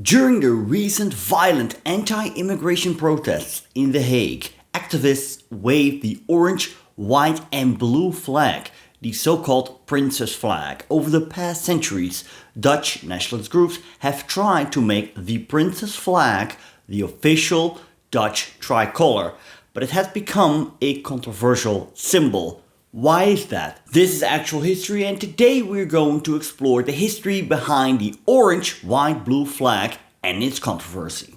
During the recent violent anti-immigration protests in The Hague, activists waved the orange, white and blue flag, the so-called Prinsenvlag. Over the past centuries, Dutch nationalist groups have tried to make the Prinsenvlag the official Dutch tricolor, but it has become a controversial symbol. Why is that? This is actual history, and today we're going to explore the history behind the orange, white, blue flag and its controversy.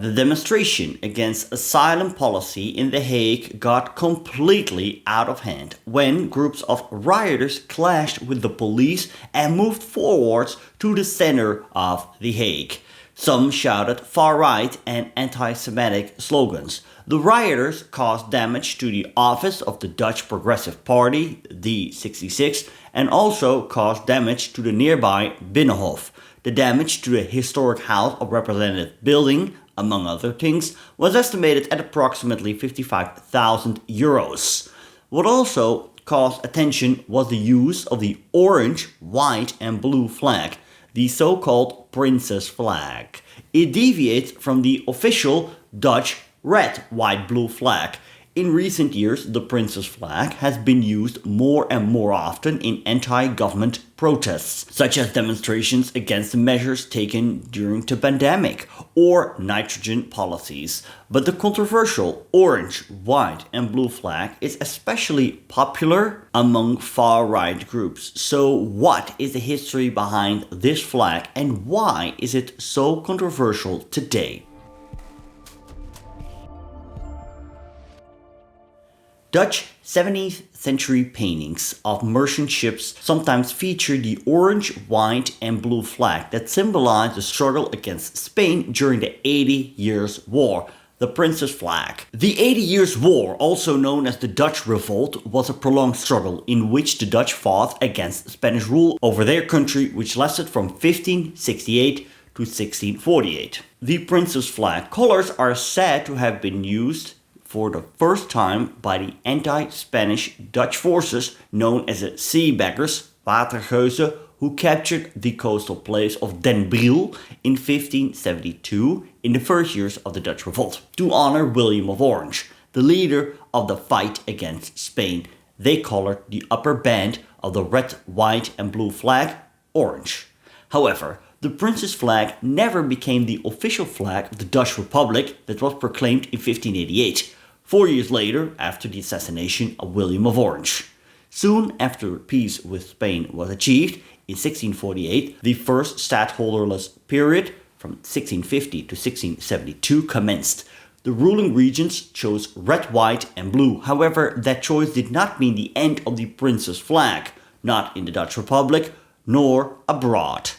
The demonstration against asylum policy in The Hague got completely out of hand when groups of rioters clashed with the police and moved forwards to the center of The Hague. Some shouted far-right and anti-Semitic slogans. The rioters caused damage to the office of the Dutch Progressive Party, D66, and also caused damage to the nearby Binnenhof. The damage to the historic House of Representatives building, among other things, was estimated at approximately €55,000. What also caused attention was the use of the orange, white and blue flag, the so-called Prinsenvlag. It deviates from the official Dutch red, white, blue flag. In recent years, the Prinsenvlag has been used more and more often in anti-government protests, such as demonstrations against the measures taken during the pandemic or nitrogen policies. But the controversial orange, white and blue flag is especially popular among far-right groups. So what is the history behind this flag and why is it so controversial today? Dutch 17th century paintings of merchant ships sometimes feature the orange, white and blue flag that symbolize the struggle against Spain during the 80 Years' War, the Prinsenvlag. The 80 Years' War, also known as the Dutch Revolt, was a prolonged struggle in which the Dutch fought against Spanish rule over their country, which lasted from 1568 to 1648. The Prinsenvlag colors are said to have been used for the first time by the anti-Spanish Dutch forces known as the Seebeggars, Watergeuzen, who captured the coastal place of Den Briel in 1572 in the first years of the Dutch Revolt, to honor William of Orange, the leader of the fight against Spain. They colored the upper band of the red, white and blue flag orange. However, the Prinsenvlag never became the official flag of the Dutch Republic that was proclaimed in 1588. 4 years later, after the assassination of William of Orange. Soon after peace with Spain was achieved, in 1648, the first stadtholderless period from 1650 to 1672 commenced. The ruling regents chose red, white and blue. However, that choice did not mean the end of the Prinsenvlag, not in the Dutch Republic, nor abroad.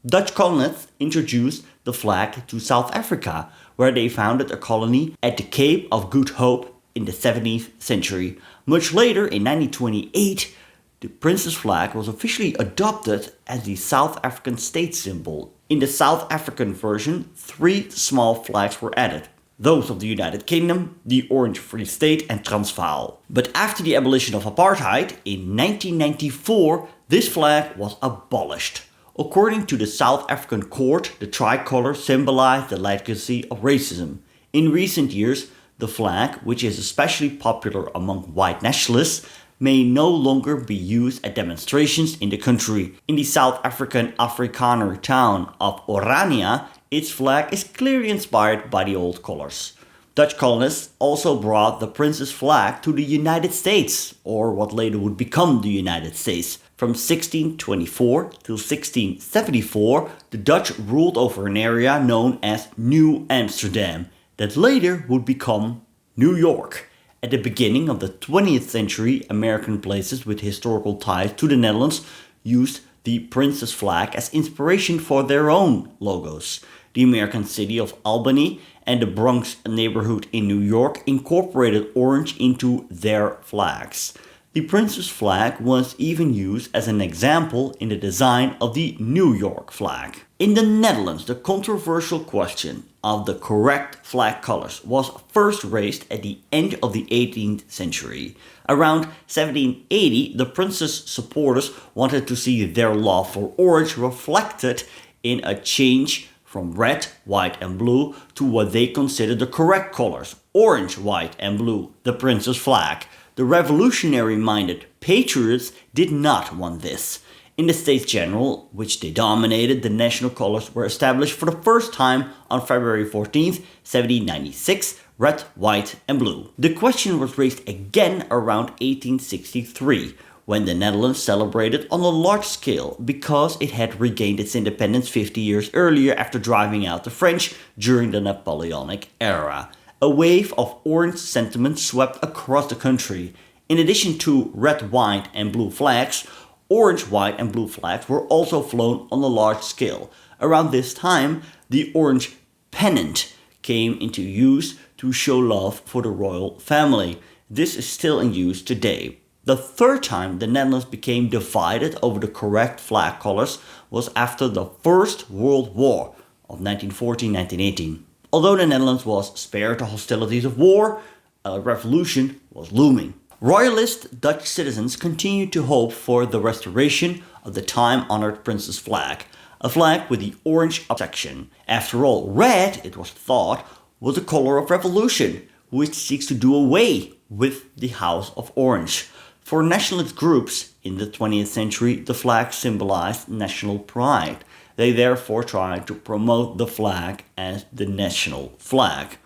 Dutch colonists introduced the flag to South Africa, where they founded a colony at the Cape of Good Hope in the 17th century. Much later, in 1928, the Prinsenvlag was officially adopted as the South African state symbol. In the South African version, 3 small flags were added. Those of the United Kingdom, the Orange Free State and Transvaal. But after the abolition of apartheid in 1994, this flag was abolished. According to the South African court, the tricolour symbolized the legacy of racism. In recent years, the flag, which is especially popular among white nationalists, may no longer be used at demonstrations in the country. In the South African Afrikaner town of Orania, its flag is clearly inspired by the old colours. Dutch colonists also brought the Prinsenvlag to the United States, or what later would become the United States. From 1624 till 1674, the Dutch ruled over an area known as New Amsterdam, that later would become New York. At the beginning of the 20th century, American places with historical ties to the Netherlands used the Prinsenvlag as inspiration for their own logos. The American city of Albany and the Bronx neighborhood in New York incorporated orange into their flags. The Prince's flag was even used as an example in the design of the New York flag. In the Netherlands, the controversial question of the correct flag colors was first raised at the end of the 18th century. Around 1780, the Prince's supporters wanted to see their love for orange reflected in a change from red, white and blue to what they considered the correct colors, orange, white and blue, the Prince's flag. The revolutionary-minded patriots did not want this. In the States General, which they dominated, the national colors were established for the first time on February 14, 1796, red, white and blue. The question was raised again around 1863, when the Netherlands celebrated on a large scale because it had regained its independence 50 years earlier after driving out the French during the Napoleonic era. A wave of orange sentiment swept across the country. In addition to red, white and blue flags, orange, white and blue flags were also flown on a large scale. Around this time, the orange pennant came into use to show love for the royal family. This is still in use today. The third time the Netherlands became divided over the correct flag colors was after the First World War of 1914-1918. Although the Netherlands was spared the hostilities of war, a revolution was looming. Royalist Dutch citizens continued to hope for the restoration of the time-honored Prince's flag, a flag with the orange section. After all, red, it was thought, was the color of revolution, which seeks to do away with the House of Orange. For nationalist groups in the 20th century, the flag symbolized national pride. They therefore tried to promote the flag as the national flag.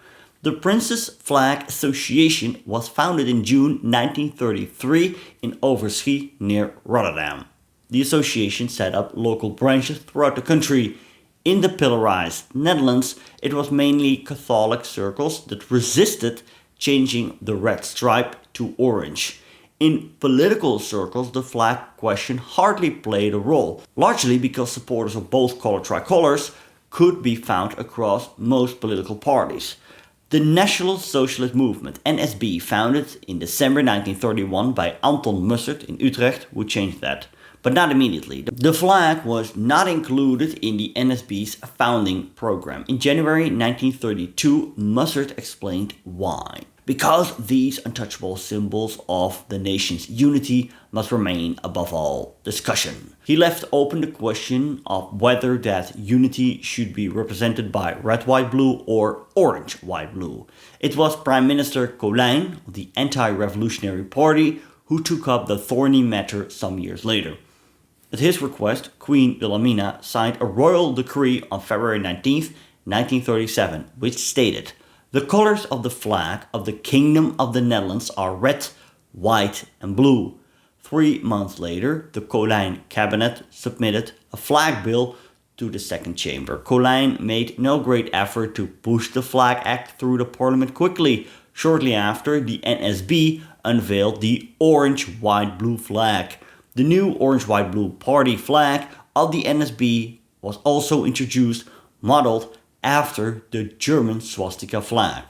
The Prince's Flag Association was founded in June 1933 in Overschie near Rotterdam. The association set up local branches throughout the country. In the pillarized Netherlands, it was mainly Catholic circles that resisted changing the red stripe to orange. In political circles, the flag question hardly played a role, largely because supporters of both color tricolors could be found across most political parties. The Nationaal-Socialist Movement, NSB, founded in December 1931 by Anton Mussert in Utrecht, would change that, but not immediately. The flag was not included in the NSB's founding program. In January 1932, Mussert explained why. Because these untouchable symbols of the nation's unity must remain above all discussion. He left open the question of whether that unity should be represented by red, white, blue or orange, white, blue. It was Prime Minister Colijn of the anti-revolutionary party who took up the thorny matter some years later. At his request, Queen Wilhelmina signed a royal decree on February 19, 1937, which stated, "The colors of the flag of the Kingdom of the Netherlands are red, white and blue." 3 months later, the Colijn cabinet submitted a flag bill to the Second Chamber. Colijn made no great effort to push the Flag Act through the parliament quickly. Shortly after, the NSB unveiled the orange-white-blue flag. The new orange-white-blue party flag of the NSB was also introduced, modeled after the German swastika flag.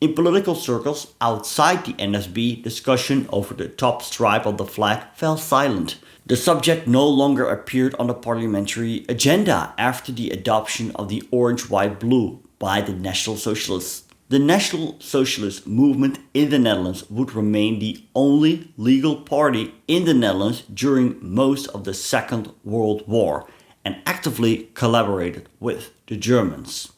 In political circles outside the NSB, discussion over the top stripe of the flag fell silent. The subject no longer appeared on the parliamentary agenda after the adoption of the orange-white-blue by the National Socialists. The National Socialist movement in the Netherlands would remain the only legal party in the Netherlands during most of the Second World War, and actively collaborated with the Germans.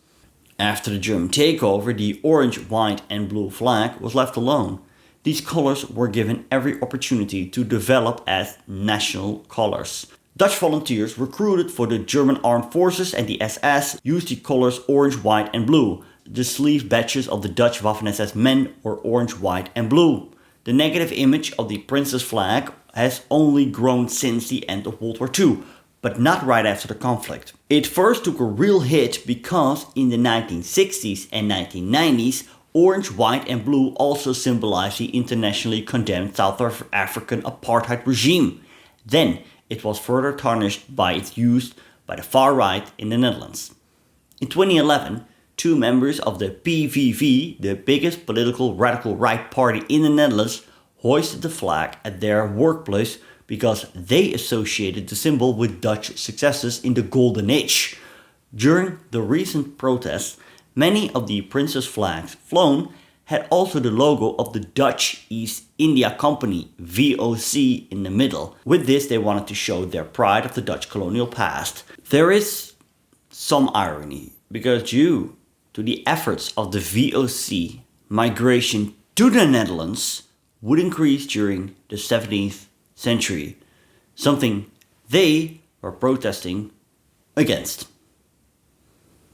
After the German takeover, the orange, white and blue flag was left alone. These colors were given every opportunity to develop as national colors. Dutch volunteers recruited for the German armed forces and the SS used the colors orange, white and blue. The sleeve badges of the Dutch Waffen-SS men were orange, white and blue. The negative image of the Prince's flag has only grown since the end of World War II. But not right after the conflict. It first took a real hit because in the 1960s and 1990s, orange, white and blue also symbolized the internationally condemned South African apartheid regime. Then it was further tarnished by its use by the far right in the Netherlands. In 2011, 2 members of the PVV, the biggest political radical right party in the Netherlands, hoisted the flag at their workplace because they associated the symbol with Dutch successes in the Golden Age. During the recent protests, many of the prince's flags flown had also the logo of the Dutch East India Company, WWII, in the middle. With this, they wanted to show their pride of the Dutch colonial past. There is some irony, because due to the efforts of the WWII, migration to the Netherlands would increase during the 17th century, something they were protesting against.